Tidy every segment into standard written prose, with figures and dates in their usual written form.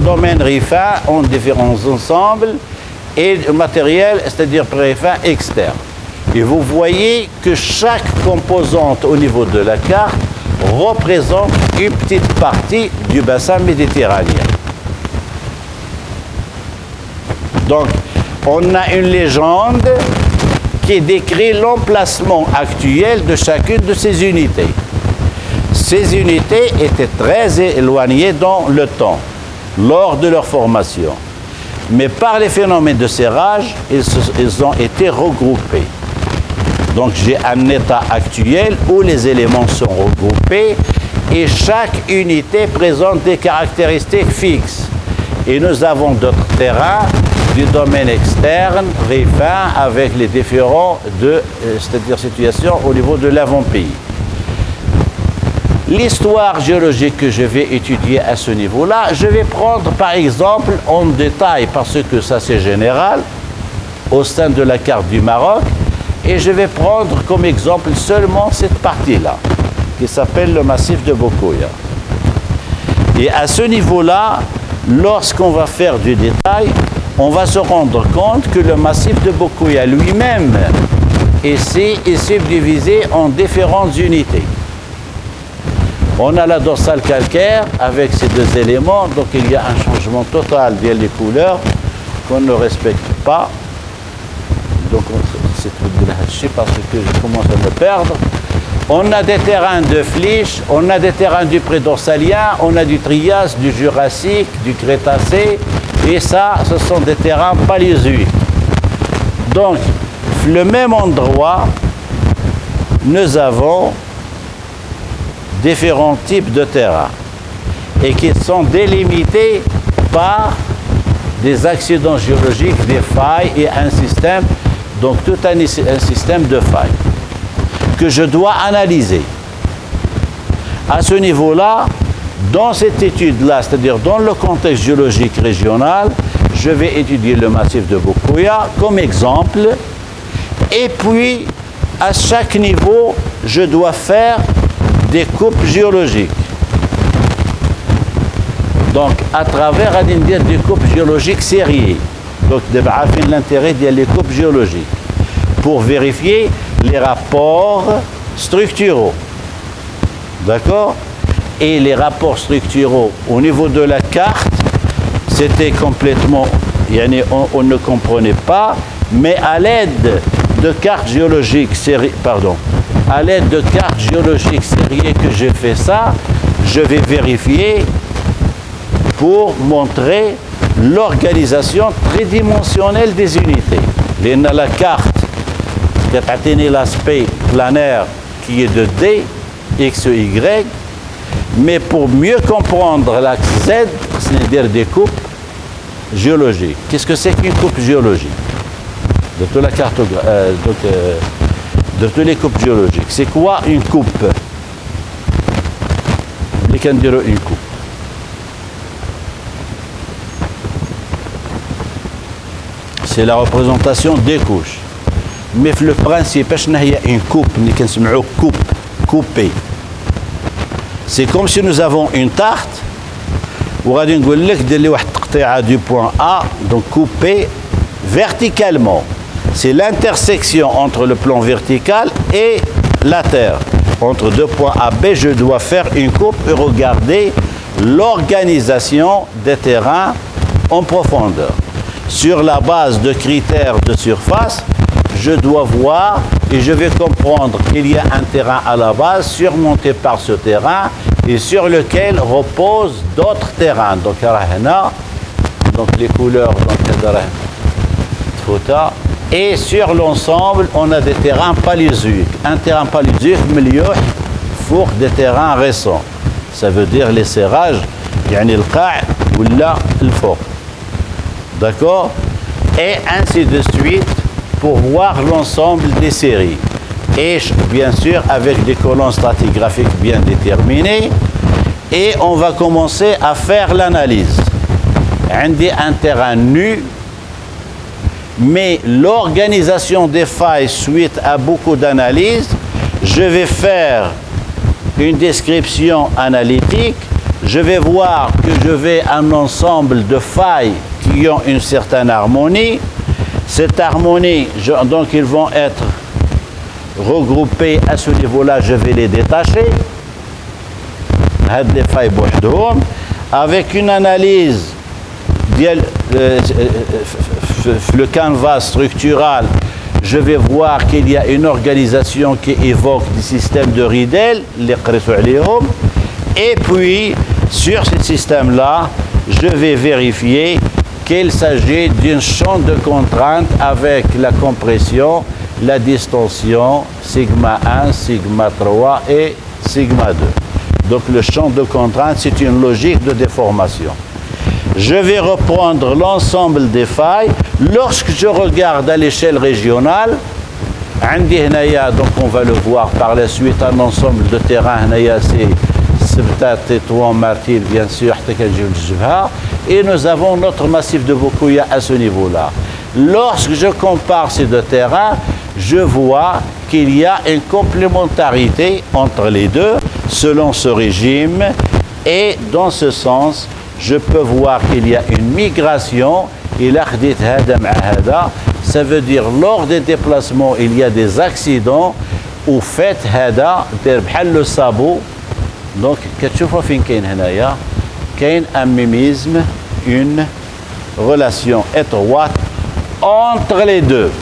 domaine RIFA ont différents ensembles et le matériel, c'est-à-dire pré-RIFA externe. Et vous voyez que chaque composante au niveau de la carte représente une petite partie du bassin méditerranéen. Donc, on a une légende qui décrit l'emplacement actuel de chacune de ces unités. Ces unités étaient très éloignées dans le temps, lors de leur formation. Mais par les phénomènes de serrage, ils ont été regroupés. Donc j'ai un état actuel où les éléments sont regroupés et chaque unité présente des caractéristiques fixes. Et nous avons d'autres terrains du domaine externe, RIFA, avec les différents c'est-à-dire situations au niveau de l'avant-pays. L'histoire géologique que je vais étudier à ce niveau-là, je vais prendre par exemple en détail, parce que ça c'est général, au sein de la carte du Maroc, et je vais prendre comme exemple seulement cette partie-là, qui s'appelle le massif de Bokoya. Et à ce niveau-là, lorsqu'on va faire du détail, on va se rendre compte que le massif de Bokoya lui-même est subdivisé en différentes unités. On a la dorsale calcaire avec ces deux éléments, donc il y a un changement total des couleurs qu'on ne respecte pas. Donc c'est tout de la haché parce que je commence à me perdre. On a des terrains de flysch, on a des terrains du prédorsalien, on a du Trias, du Jurassique, du Crétacé, et ça, ce sont des terrains paléozoïques. Donc, le même endroit, nous avons différents types de terrains et qui sont délimités par des accidents géologiques, des failles et un système, donc tout un système de failles que je dois analyser. À ce niveau-là, dans cette étude-là, c'est-à-dire dans le contexte géologique régional, je vais étudier le massif de Bokoya comme exemple, et puis à chaque niveau, je dois faire des coupes géologiques. Donc, à travers des coupes géologiques sériées. Donc, l'intérêt des coupes géologiques pour vérifier les rapports structuraux. D'accord? Et les rapports structuraux au niveau de la carte, c'était complètement, on ne comprenait pas, mais à l'aide de cartes géologiques à l'aide de cartes géologiques sériées que j'ai fait ça, je vais vérifier pour montrer l'organisation tridimensionnelle des unités. La carte qui a l'aspect planaire qui est de D, X, Y, mais pour mieux comprendre l'axe Z, c'est-à-dire des coupes géologiques. Qu'est-ce que c'est qu'une coupe géologique? De toute la cartographie, de toutes les coupes géologiques. C'est quoi une coupe? Les can dire une coupe. C'est la représentation des couches. Mais le principe, il y a une coupe, coupée. C'est comme si nous avons une tarte, où on va du point A, donc coupé verticalement. C'est l'intersection entre le plan vertical et la terre. Entre deux points A, B, je dois faire une coupe et regarder l'organisation des terrains en profondeur. Sur la base de critères de surface, je dois voir et je vais comprendre qu'il y a un terrain à la base surmonté par ce terrain et sur lequel reposent d'autres terrains. Donc, les couleurs, et sur l'ensemble, on a des terrains paléozoïques. Un terrain paléozoïque, milieu, pour des terrains récents. Ça veut dire les serrages, le qa' ou le fort. D'accord? Et ainsi de suite pour voir l'ensemble des séries. Et bien sûr avec des colonnes stratigraphiques bien déterminées. Et on va commencer à faire l'analyse. Un terrain nu, mais l'organisation des failles suite à beaucoup d'analyses, je vais faire une description analytique, je vais voir que je vais un ensemble de failles qui ont une certaine harmonie. Cette harmonie, donc ils vont être regroupés à ce niveau-là, je vais les détacher. Les failles avec une analyse le canevas structural, je vais voir qu'il y a une organisation qui évoque des systèmes de Ridel, et puis sur ce système-là, je vais vérifier qu'il s'agit d'un champ de contrainte avec la compression, la distension, sigma 1, sigma 3 et sigma 2. Donc le champ de contrainte, c'est une logique de déformation. Je vais reprendre l'ensemble des failles. Lorsque je regarde à l'échelle régionale, donc on va le voir par la suite, un ensemble de terrain, c'est Sebtat, Tétouan, Martil, bien sûr, et nous avons notre massif de Boukouya à ce niveau-là. Lorsque je compare ces deux terrains, je vois qu'il y a une complémentarité entre les deux selon ce régime, et dans ce sens, je peux voir qu'il y a une migration. Ça veut dire lors des déplacements, il y a des accidents ou fait le sabot. Donc, il y a un mimétisme, une relation étroite entre les deux.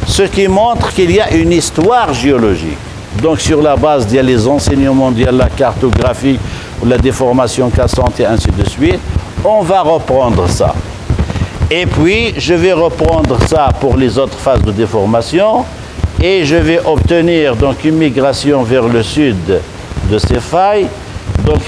Ce qui montre qu'il y a une histoire géologique. Donc, sur la base des enseignements de la cartographie, ou la déformation cassante et ainsi de suite, on va reprendre ça. Et puis, je vais reprendre ça pour les autres phases de déformation, et je vais obtenir donc une migration vers le sud de ces failles. Donc,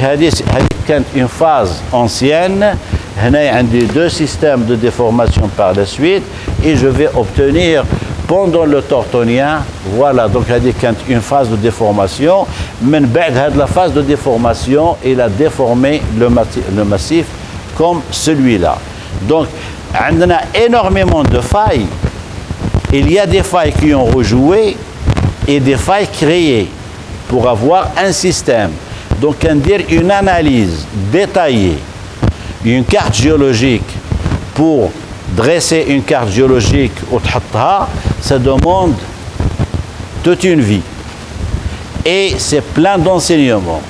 une phase ancienne, il y a deux systèmes de déformation par la suite, et je vais obtenir pendant le tortonien, voilà, donc il y a une phase de déformation, mais la phase de déformation, il a déformé le massif comme celui-là. Donc, on a énormément de failles. Il y a des failles qui ont rejoué et des failles créées pour avoir un système. Donc, on dire une analyse détaillée, une carte géologique pour dresser une carte géologique ou ça demande toute une vie. Et c'est plein d'enseignements.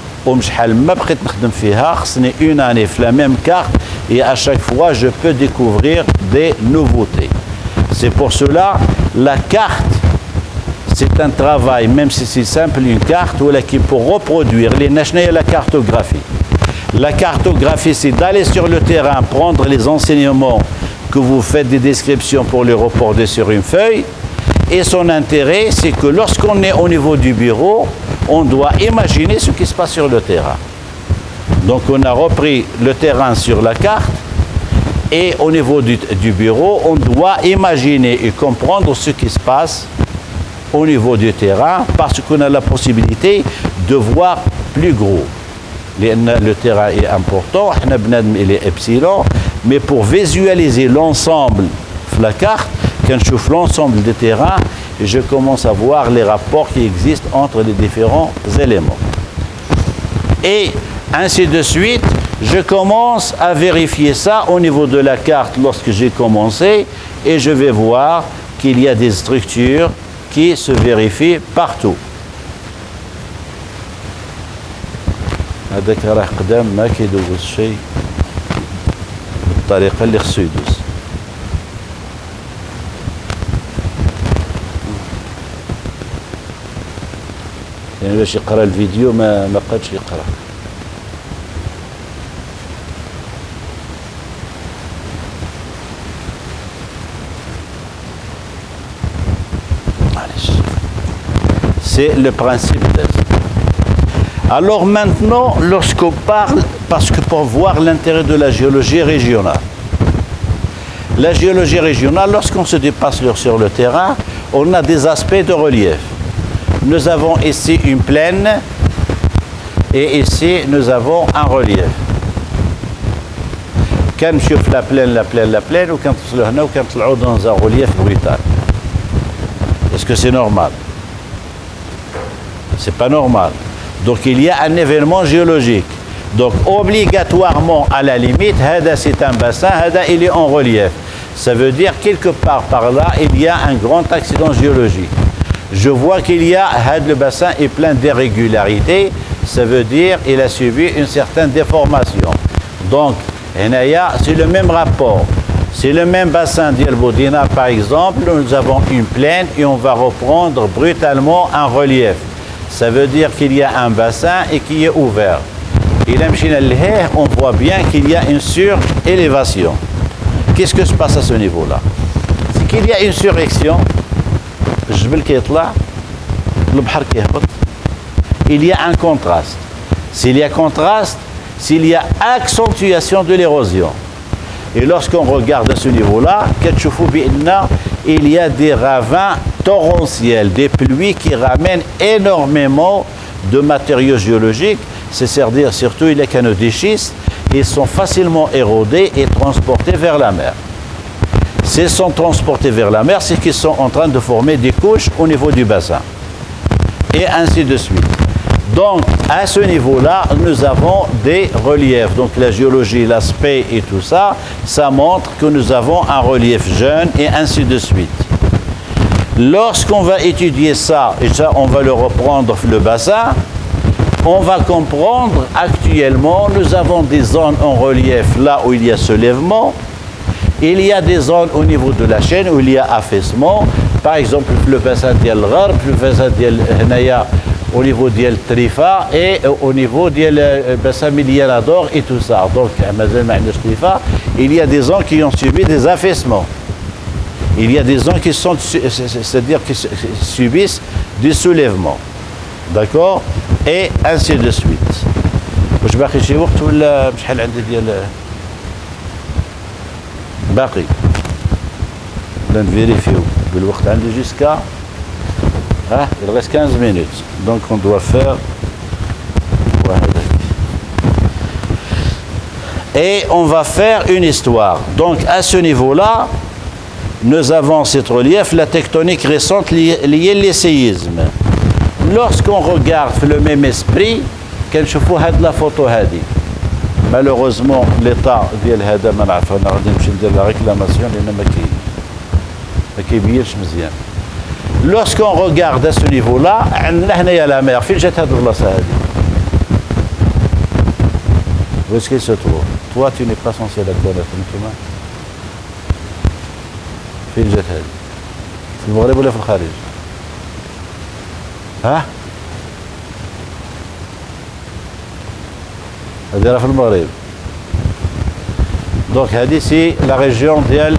Une année la même carte et à chaque fois je peux découvrir des nouveautés. C'est pour cela la carte, c'est un travail, même si c'est simple, une carte qui pour reproduire la cartographie. La cartographie, c'est d'aller sur le terrain, prendre les enseignements que vous faites des descriptions pour les reporter sur une feuille. Et son intérêt, c'est que lorsqu'on est au niveau du bureau, on doit imaginer ce qui se passe sur le terrain. Donc on a repris le terrain sur la carte et au niveau du bureau, on doit imaginer et comprendre ce qui se passe au niveau du terrain parce qu'on a la possibilité de voir plus gros. Le terrain est important, il est epsilon, mais pour visualiser l'ensemble de la carte, quand je chauffe l'ensemble des terrains, je commence à voir les rapports qui existent entre les différents éléments. Et ainsi de suite, je commence à vérifier ça au niveau de la carte lorsque j'ai commencé, et je vais voir qu'il y a des structures qui se vérifient partout. هذاك راه قدام ما كيدوز شيء بالطريقه اللي خصو يدوز. يعني باش يقرا الفيديو ما قادش يقرا. C'est le principe de ça. Alors maintenant, lorsqu'on parle, parce que pour voir l'intérêt de la géologie régionale, la géologie régionale, lorsqu'on se dépasse sur le terrain, on a des aspects de relief. Nous avons ici une plaine et ici nous avons un relief. Quand on chauffe la plaine, ou quand on est dans un relief brutal. Est-ce que c'est normal? C'est pas normal. Donc il y a un événement géologique. Donc obligatoirement, à la limite, c'est un bassin, il est en relief. Ça veut dire quelque part par là, il y a un grand accident géologique. Je vois qu'il y a, le bassin est plein d'irrégularités, ça veut dire qu'il a subi une certaine déformation. Donc, c'est le même rapport. C'est le même bassin d'El Boudina, par exemple, nous avons une plaine et on va reprendre brutalement un relief. Ça veut dire qu'il y a un bassin et qui est ouvert. Et là, on voit bien qu'il y a une surélévation. Qu'est-ce que se passe à ce niveau-là? C'est qu'il y a une surélection. Il y a un contraste. S'il y a contraste, s'il y a accentuation de l'érosion. Et lorsqu'on regarde à ce niveau-là, il y a des ravins torrentiels, des pluies qui ramènent énormément de matériaux géologiques, c'est-à-dire surtout les canaux de schiste, ils sont facilement érodés et transportés vers la mer. S'ils sont transportés vers la mer, c'est qu'ils sont en train de former des couches au niveau du bassin. Et ainsi de suite. Donc, à ce niveau-là, nous avons des reliefs. Donc, la géologie, l'aspect et tout ça, ça montre que nous avons un relief jeune et ainsi de suite. Lorsqu'on va étudier ça, et ça, on va le reprendre, le bassin, on va comprendre actuellement, nous avons des zones en relief là où il y a soulèvement. Il y a des zones au niveau de la chaîne où il y a affaissement. Par exemple, le bassin d'El Gharb, le bassin d'El Henaya, au niveau d'El Trifa et au niveau d'El bassin Miliarador et tout ça. Donc, il y a des zones qui ont subi des affaissements. Il y a des zones qui sont, c'est-à-dire qui subissent du soulèvement. D'accord? Et ainsi de suite. واش باقي شي وقت ولا بشحال عندي ديال باقي ولا نفيريفيو بالوقت عندي جوسكا il reste 15 minutes donc on doit faire et on va faire une histoire. Donc à ce niveau-là, nous avons cette relief, la tectonique récente liée les séismes. Lorsqu'on regarde le même esprit, كنشوفوا هاد la photo هادي. Malheureusement l'état ديال هذا ما نعرف انا غادي نمشي ندير لا réclamation لان ما كيبينش مزيان. Lorsqu'on regarde à ce niveau-là, عندنا هنايا la mer. فين جات هاد البلاصه هادي؟ Où est-ce qu'elle se trouve? Toi tu n'es pas censé la connaître نتوما. فين جات هادي؟ في المغرب ولا في الخارج؟ ها؟ هذه راه في المغرب. دونك هذه سي لا ريجيون ديال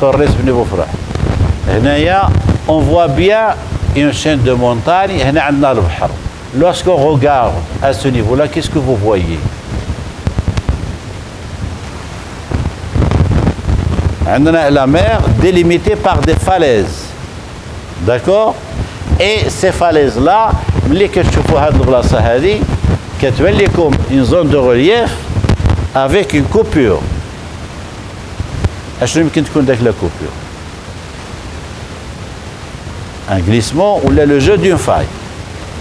توريس بن بوفرح. هنايا on voit bien une chaîne de montagnes. هنا عندنا البحر. Lorsqu'on regarde à ce niveau-là, qu'est-ce que vous voyez? عندنا la mer délimitée par des falaises. D'accord? Et ces falaises-là, ملي كتشوفوا هاد البلاصة هذه كتبان لكم une zone de relief avec une coupure. اشنو يمكن تكون داك لا coupure؟ un glissement ou le jeu d'une faille.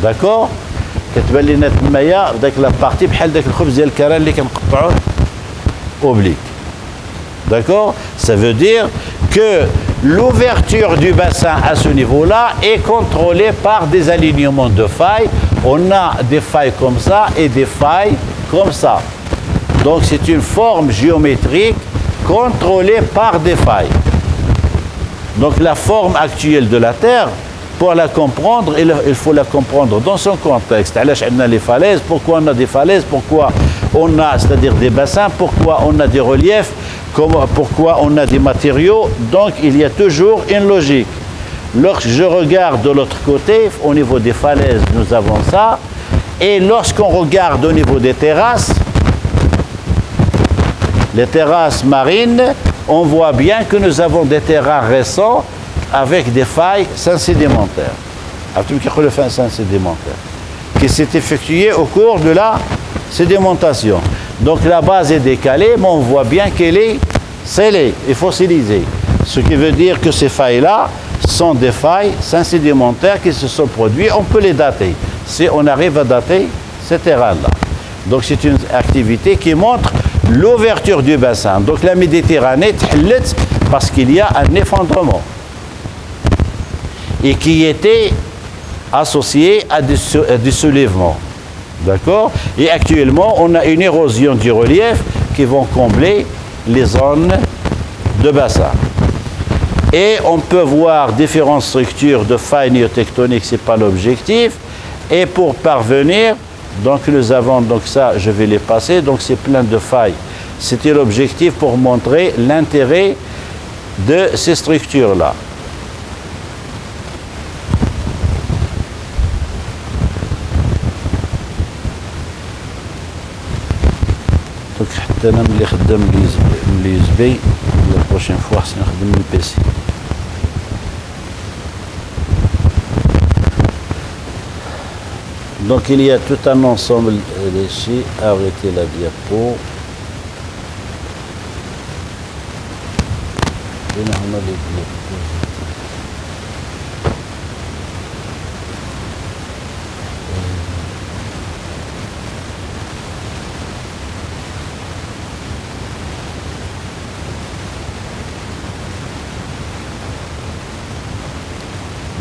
D'accord? كتبان لنا تمايا داك لا بارتي بحال داك الخبز ديال الكران اللي كنقطعوه oblique. D'accord? Ça veut dire que l'ouverture du bassin à ce niveau-là est contrôlée par des alignements de failles. On a des failles comme ça et des failles comme ça. Donc c'est une forme géométrique contrôlée par des failles. Donc la forme actuelle de la Terre, pour la comprendre, il faut la comprendre dans son contexte. علاش عندنا les falaises? Pourquoi on a des falaises? Pourquoi on a, c'est-à-dire des bassins? Pourquoi on a des reliefs? Pourquoi on a des matériaux? Donc il y a toujours une logique. Lorsque je regarde de l'autre côté, au niveau des falaises, nous avons ça. Et lorsqu'on regarde au niveau des terrasses, les terrasses marines, on voit bien que nous avons des terrains récents avec des failles sédimentaires. Qui s'est effectuée au cours de la sédimentation. Donc la base est décalée, mais on voit bien qu'elle est scellée et fossilisée. Ce qui veut dire que ces failles-là sont des failles sédimentaires qui se sont produites. On peut les dater, si on arrive à dater ces terrains-là. Donc c'est une activité qui montre l'ouverture du bassin. Donc la Méditerranée تحلت parce qu'il y a un effondrement et qui était associé à des soulèvements. D'accord? Et actuellement, on a une érosion du relief qui vont combler les zones de bassin. Et on peut voir différentes structures de failles néotectoniques, ce n'est pas l'objectif. Et pour parvenir, donc nous avons, donc ça je vais les passer, donc c'est plein de failles. C'était l'objectif pour montrer l'intérêt de ces structures-là. Donc حتى أنا ملي خدام اليو اس بي la prochaine fois خصني نخدم من البيسي. Donc il y a tout un ensemble ici. Arrêtez la diapo.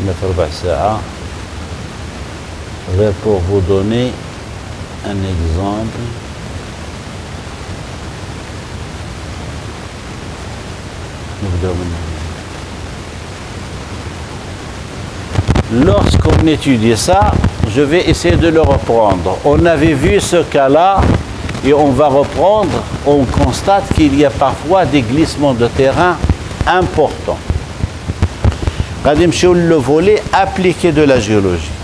Mettre 4 ساعة. Pour vous donner un exemple. Lorsqu'on étudie ça, je vais essayer de le reprendre. On avait vu ce cas-là et on va reprendre. On constate qu'il y a parfois des glissements de terrain importants. Le volet appliqué de la géologie.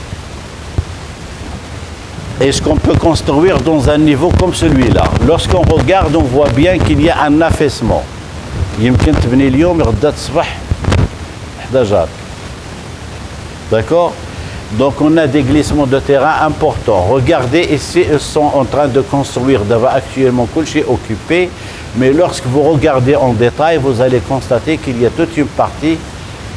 Est-ce qu'on peut construire dans un niveau comme celui-là? Lorsqu'on regarde, on voit bien qu'il y a un affaissement. D'accord? Donc on a des glissements de terrain importants. Regardez, ici ils sont en train de construire actuellement occupé, mais lorsque vous regardez en détail, vous allez constater qu'il y a toute une partie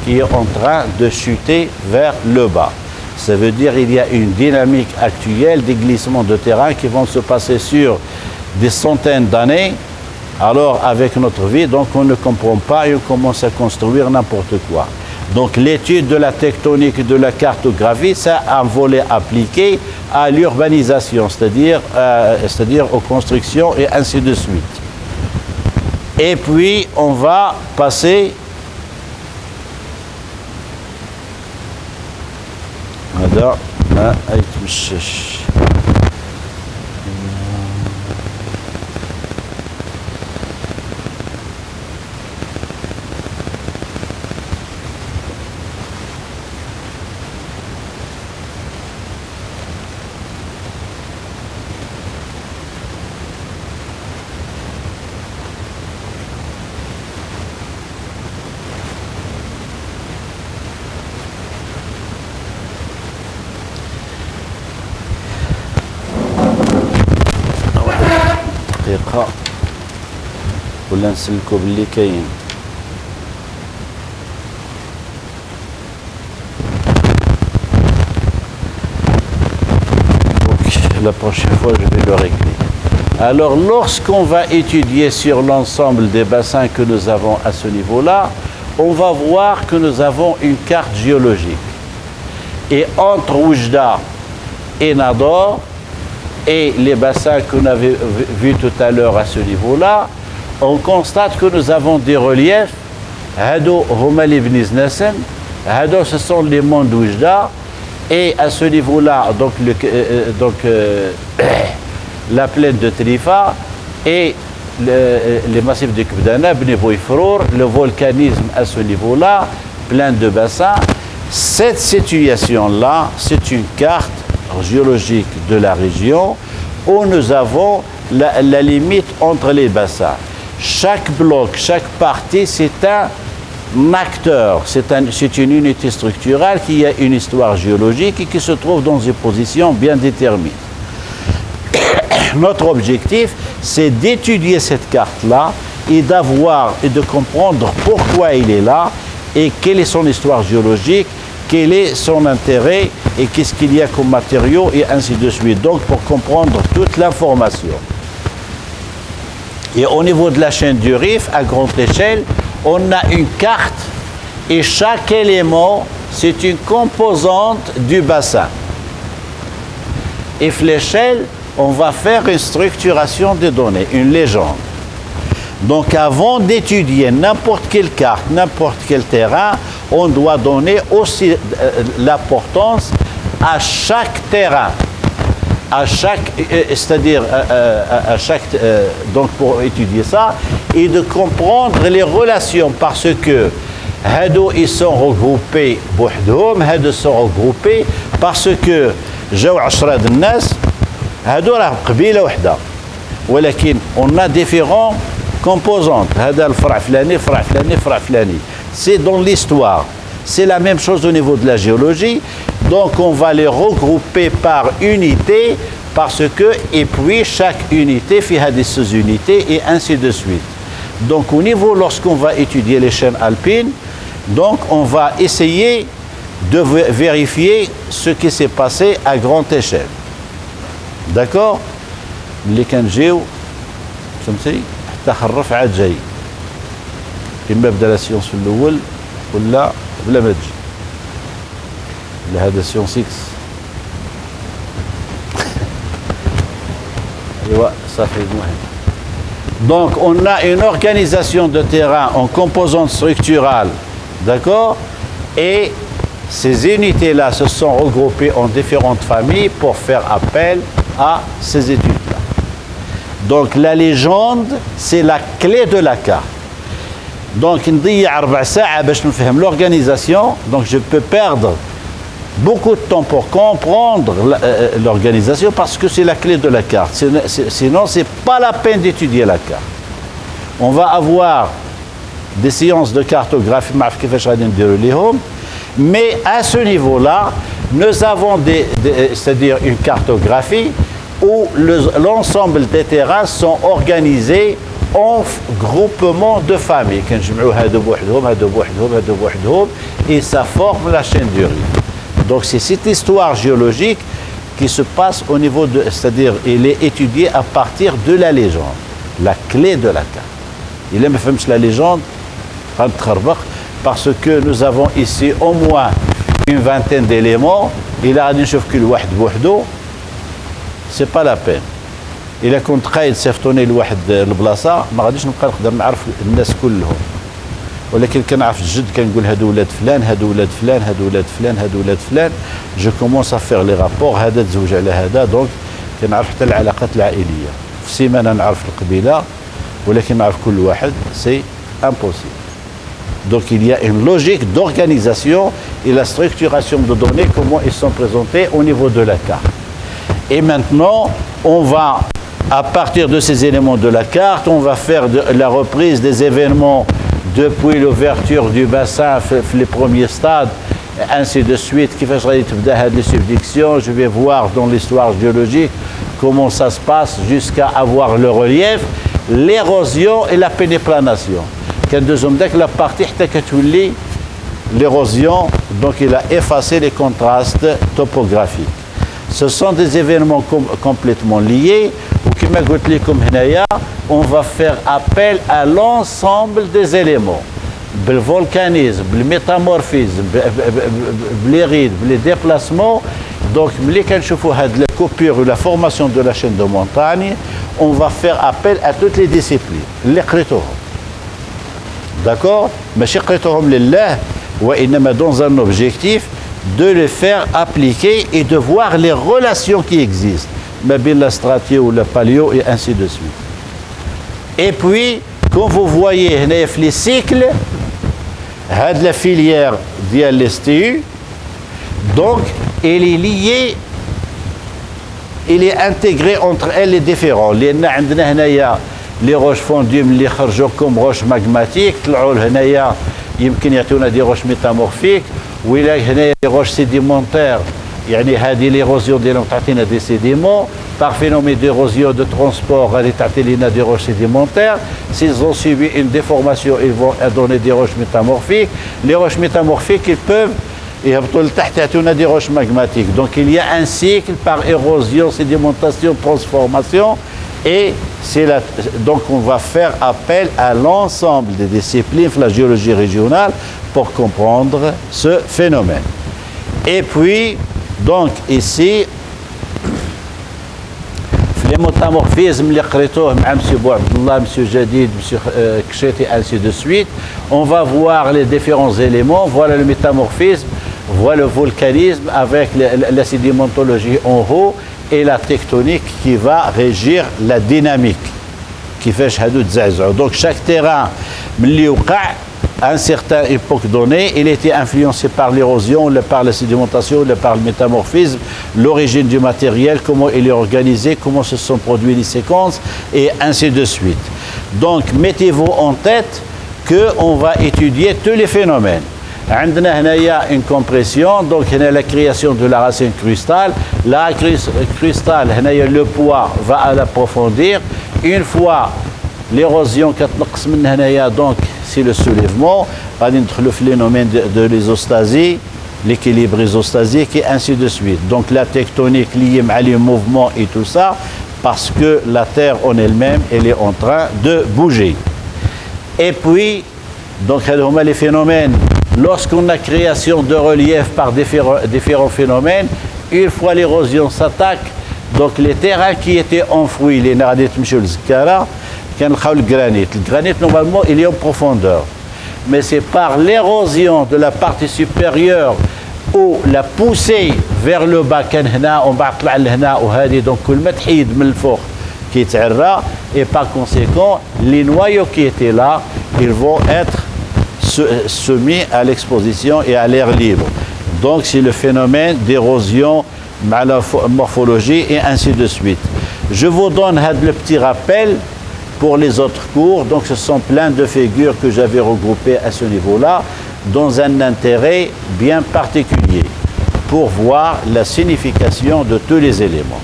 qui est en train de chuter vers le bas. Ça veut dire qu'il y a une dynamique actuelle des glissements de terrain qui vont se passer sur des centaines d'années. Alors, avec notre vie, donc on ne comprend pas et on commence à construire n'importe quoi. Donc, l'étude de la tectonique et de la cartographie, c'est un volet appliqué à l'urbanisation, c'est-à-dire aux constructions et ainsi de suite. Et puis, on va passer هذا ما يتمشش. دقيقة ولا نسلكو باللي كاين. La prochaine fois, je vais le régler. Alors, lorsqu'on va étudier sur l'ensemble des bassins que nous avons à ce niveau-là, on va voir que nous avons une carte géologique. Et entre Oujda et Nador, et les bassins qu'on avait vus tout à l'heure à ce niveau-là, on constate que nous avons des reliefs. Hado Homal ibn Znasen, Hado ce sont les monts d'Oujda, et à ce niveau-là, donc, la plaine de Trifa et les massifs de Kbdana, Bni Boifrour, le volcanisme à ce niveau-là, plein de bassins. Cette situation-là, c'est une carte géologique de la région où nous avons la limite entre les bassins. Chaque bloc, chaque partie, c'est un acteur, c'est une unité structurelle qui a une histoire géologique et qui se trouve dans une position bien déterminée. Notre objectif, c'est d'étudier cette carte-là et d'avoir et de comprendre pourquoi il est là et quelle est son histoire géologique quel est son intérêt et qu'est-ce qu'il y a comme matériaux et ainsi de suite. Donc pour comprendre toute l'information. Et au niveau de la chaîne du Rif, à grande échelle, on a une carte et chaque élément, c'est une composante du bassin. Et l'échelle, on va faire une structuration des données, une légende. Donc avant d'étudier n'importe quelle carte, n'importe quel terrain, on doit donner aussi l'importance à chaque terrain, à chaque, c'est-à-dire à chaque, donc pour étudier ça, et de comprendre les relations parce que هادو ils sont regroupés بوحدهم, هادو sont regroupés parce que جاو 10 د الناس هادو راه قبيله وحده ولكن on a différents composantes. هذا الفرع فلاني فرع فلاني فرع فلاني. C'est dans l'histoire. C'est la même chose au niveau de la géologie. Donc on va les regrouper par unité parce que, et puis chaque unité fait des sous-unités et ainsi de suite. Donc au niveau, lorsqu'on va étudier les chaînes alpines, donc on va essayer de vérifier ce qui s'est passé à grande échelle. D'accord? اللي كنجيو فهمتي حتى خرف عاد جاي اما بدا لا سيونس في الاول ولا بلا ما تجي ولا هذا سيونس 6 ايوا صافي المهم. Donc on a une organisation de terrain en composantes structurales, d'accord, et ces unités-là se sont regroupées en différentes familles pour faire appel à ces études-là. Donc la légende, c'est la clé de la carte. Donc نضيع 4 ساعة باش نفهم l'organisation, donc je peux perdre beaucoup de temps pour comprendre l'organisation parce que c'est la clé de la carte. Sinon, c'est pas la peine d'étudier la carte. On va avoir des séances de cartographie, mais à ce niveau-là, nous avons c'est-à-dire une cartographie où l'ensemble des terrains sont organisés en groupement de familles. Et ça forme la chaîne du Rif. Donc c'est cette histoire géologique qui se passe au niveau de, c'est-à-dire elle est étudiée à partir de la légende, la clé de la carte. Il aime faire la légende parce que nous avons ici au moins une vingtaine d'éléments. Il a dit que le واحد بوحدو, c'est pas la peine. إلا كنت قايد سيفطوني لواحد البلاصة ما غاديش نبقى نقدر نعرف الناس كلهم. ولكن كنعرف الجد كنقول هادو ولاد فلان هادو ولاد فلان هادو ولاد فلان هادو ولاد فلان. جو كومونس ا فيغ لي رابور هذا تزوج على هذا دونك كنعرف حتى العلاقات العائليه. في السيمانه نعرف القبيله ولكن نعرف كل واحد سي امبوسيبل. Donc il y a une logique d'organisation et la structuration de données, comment ils sont présentés au niveau de la carte. Et maintenant, on va, à partir de ces éléments de la carte, on va faire la reprise des événements depuis l'ouverture du bassin, les premiers stades, ainsi de suite. Les subductions, je vais voir dans l'histoire géologique comment ça se passe jusqu'à avoir le relief, l'érosion et la pénéplanation. La partie l'érosion, donc il a effacé les contrastes topographiques. Ce sont des événements complètement liés. On va faire appel à l'ensemble des éléments. Le volcanisme, le métamorphisme, les rides, les déplacements. Donc, la coupure ou la formation de la chaîne de montagne, on va faire appel à toutes les disciplines. D'accord? Mais dans un objectif de les faire appliquer et de voir les relations qui existent. La stratie ou le paléo et ainsi de suite. Et puis, comme vous voyez, les cycles, la filière de l'STU, donc, elle est liée, elle est intégrée entre elles les différents. Les roches fondues اللي خرجوا comme roches magmatiques طلعوا لهنايا يمكن يعطيونا دي روش ميتامورفيك ولا هنايا دي روش سيديمونتير يعني هذه ليروزيون ديالهم تعطينا دي سيديمون par phénomène d'érosion de transport غادي تعطي لنا دي روش sédimentaires. S'ils ont subi une déformation, ils vont donner des roches métamorphiques. Les roches métamorphiques, ils peuvent يهبطوا لتحت يعطيونا دي روش magmatiques. Donc il y a un cycle par érosion, sédimentation, transformation, et donc on va faire appel à l'ensemble des disciplines de la géologie régionale pour comprendre ce phénomène. Et puis, donc ici, les métamorphismes, les قريتوه مع M. Bouabdallah, M. Jadid, M. Kcheti, ainsi de suite, on va voir les différents éléments. Voilà le métamorphisme, voilà le volcanisme avec la sédimentologie en haut et la tectonique qui va régir la dynamique. كيفاش هادو تزعزعوا. Donc chaque terrain ملي وقع à une certaine époque donnée, il était influencé par l'érosion, par la sédimentation, par le métamorphisme, l'origine du matériel, comment il est organisé, comment se sont produites les séquences, et ainsi de suite. Donc, mettez-vous en tête qu'on va étudier tous les phénomènes. Il y a une compression, donc il y a la création de la racine crustale. La crustale, le poids va l'approfondir. Une fois l'érosion, donc c'est le soulèvement, le phénomène de l'isostasie, l'équilibre isostasique et ainsi de suite. Donc la tectonique liée à les mouvements et tout ça, parce que la Terre en elle-même, elle est en train de bouger. Et puis, donc les phénomènes, lorsqu'on a création de relief par différents phénomènes, une fois l'érosion s'attaque, donc les terrains qui étaient enfouis, les Naradit Michel Zkara, le granit, normalement, il est en profondeur. Mais c'est par l'érosion de la partie supérieure ou la poussée vers le bas, donc et par conséquent, les noyaux qui étaient là, ils vont être soumis à l'exposition et à l'air libre. Donc c'est le phénomène d'érosion, la morphologie et ainsi de suite. Je vous donne le petit rappel pour les autres cours. Donc ce sont plein de figures que j'avais regroupées à ce niveau-là dans un intérêt bien particulier pour voir la signification de tous les éléments.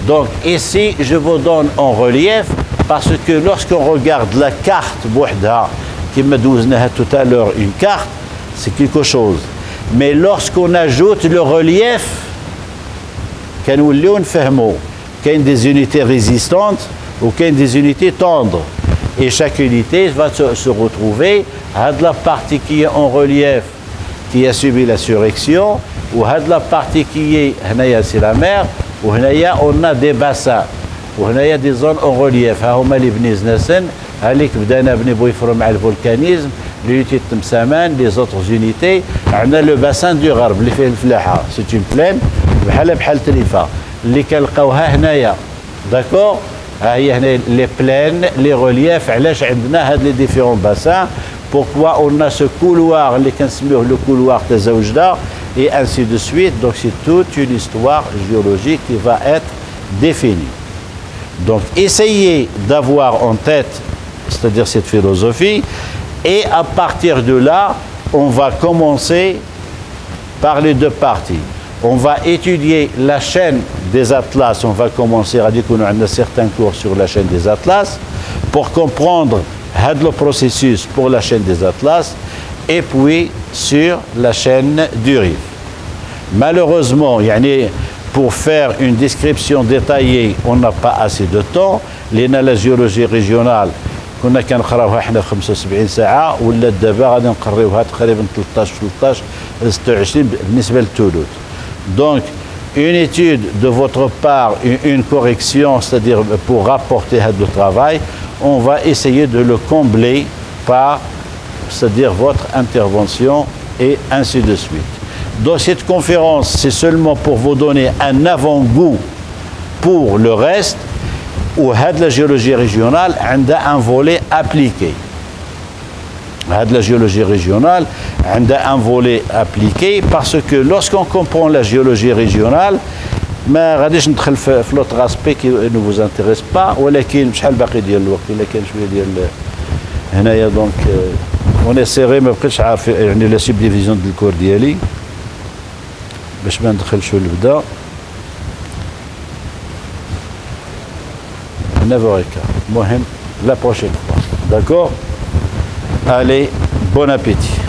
Donc ici, je vous donne en relief parce que lorsqu'on regarde la carte Bouhda, qui m'a donné tout à l'heure une carte, c'est quelque chose. Mais lorsqu'on ajoute le relief, qu'il y a des unités résistantes ou qu'il y a des unités tendres. Et chaque unité va se retrouver à la partie qui est en relief, qui a subi la surrection, ou à la partie qui est, c'est la mer, ou on a des bassins, ou il y a des zones en relief. Le volcanisme, l'unité de Temsaman, les autres unités, on a le bassin du Gharb, c'est une plaine, d'accord? Les plaines, les reliefs, les différents bassins. Pourquoi on a ce couloir, le couloir de Zawjda, et ainsi de suite. Donc c'est toute une histoire géologique qui va être définie. Donc essayez d'avoir en tête, c'est-à-dire cette philosophie, et à partir de là, on va commencer par les deux parties. On va étudier la chaîne des atlas. On va commencer à dire qu'on a certains cours sur la chaîne des atlas pour comprendre le processus pour la chaîne des atlas et puis sur la chaîne du Rif. Malheureusement, pour faire une description détaillée, on n'a pas assez de temps. La géologie régionale, كنا كنقراوها حنا 75 ساعه ولا دابا غادي نقريوها تقريبا 13 26 بالنسبه للثلث. Donc une étude de votre part, une correction, c'est-à-dire pour rapporter le travail, on va essayer de le combler par, c'est-à-dire votre intervention et ainsi de suite. Donc cette conférence, c'est seulement pour vous donner un avant-goût pour le reste, où la géologie régionale a un volet appliqué. La géologie régionale a un volet appliqué parce que lorsqu'on comprend la géologie régionale, ما غاديش ندخل في l'autre aspect qui ne vous intéresse pas, ولكن شحال باقي ديال الوقت الا كان شويه ديال هنايا. دونك اون اسيري ما بقيتش عارف لا سيب ديفيزيون ديال الكور ديالي باش ما ندخلش ونبدا. 9h15. Mohem, la prochaine fois. D'accord? Allez, bon appétit.